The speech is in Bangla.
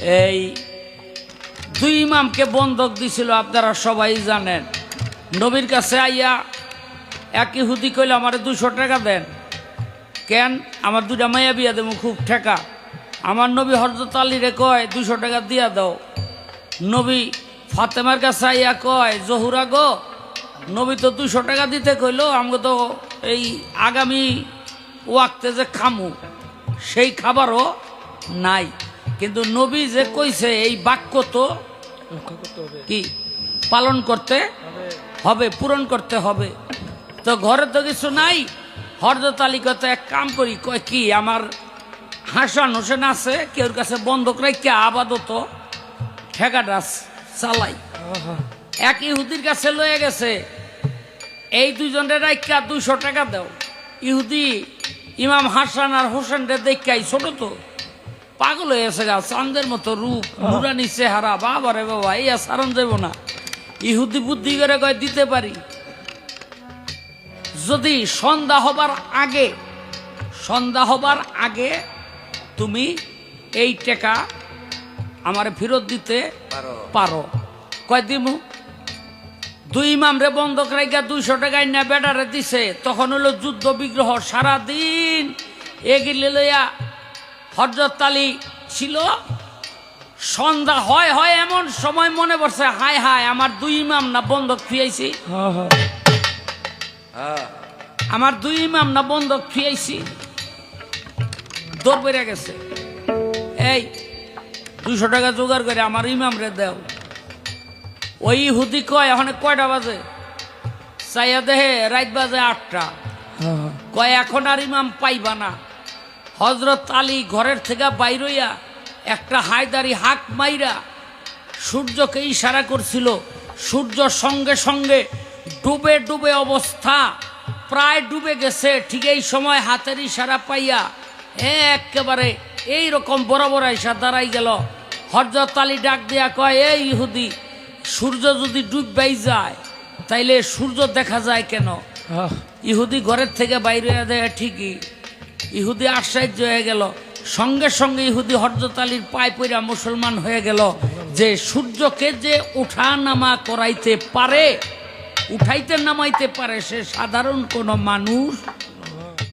এই দুই ইমামকে বন্ধক দিছিল, আপনারা সবাই জানেন। নবীর কাছে আইয়া এক ইহুদি কইল আমার 200 টাকা দেন। কেন? আমার দুটা মাইয়া বিয়া দেবো, খুব ঠেকা। আমার নবী হযরত আলীরে কয় 200 টাকা দিয়া দাও। নবী ফাতেমার কাছে আইয়া কয় জহুরা গো, নবী তো 200 টাকা দিতে কইলো, আমাকে তো এই আগামী ওয়াক্তে যে খামু সেই খাবারও নাই, কিন্তু নবী যে কইছে এই বাক্য তো কি পালন করতে হবে, পূরণ করতে হবে। তো ঘরে তো কিছু নাই। হযরত আলী কত এক কাম করি, কয় কি আমার হাসান হোসেন আছে, কেউর কাছে বন্ধক রাখা আপাতত ঠেকাটা চালাই। এক ইহুদির কাছে লয়ে গেছে, এই দুজনের রাখা 200 টাকা দাও। ইহুদি ইমাম হাসান আর হোসেনরে দেখাই ছোট তো পাগল হয়ে গেছে, গা চাঁদের মতো রূপ, নুরানি চেহারা, বাবা রে বাবা, এই সারণ যাব না। ইহুদি বুদ্ধি করে কয় দিতে পারি, যদি সন্ধ্যা হবার আগে তুমি এই টাকা আমার ফেরত দিতে পারো। কয় দিমু? দুই ইমামরে বন্ধক রাইগা 200 টাকায় না বেডারে দিছে। তখন হলো যুদ্ধ বিগ্রহ, সারাদিন এগিলে লইয়া হযরত আলী ছিল। সন্ধ্যা হয় এমন সময় মনে পড়ছে, হায় হায় আমার দুই ইমাম না বন্ধক ফিয়াইছি, আমার দুই ইমাম না বন্ধক ফিয়াইছি। দৌড় বেড়ে গেছে, এই 200 টাকা জোগাড় করে আমার ইমাম রে দাও। ওই ইহুদি কয় এখন কয়টা বাজে? চাইয়া দেহে রাত বাজে 8টা। কয় এখন আর ইমাম পাইবা না। হযরত আলী ঘরের থেকে বাইর হইয়া একটা হায়দারি হাক মাইরা সূর্যকে ইশারা করছিল। সূর্য সঙ্গে সঙ্গে ডুবে ডুবে অবস্থা, প্রায় ডুবে গেছে। ঠিক এই সময় হাতের ইশারা পাইয়া একেবারে এইরকম বরাবর আইসা দাঁড়াই গেল। হযরত আলী ডাক দিয়া কয়, এই ইহুদি, সূর্য যদি ডুববাই যায় তাইলে সূর্য দেখা যায় কেন? ইহুদি ঘরের থেকে বাইরে দেয়। ঠিকই। ইহুদি আশ্চর্য হয়ে গেল। সঙ্গে সঙ্গে ইহুদি হযরত আলীর পায়ে পড়া মুসলমান হয়ে গেল, যে সূর্যকে যে উঠা নামা করাইতে পারে, উঠাইতে নামাইতে পারে, সে সাধারণ কোনো মানুষ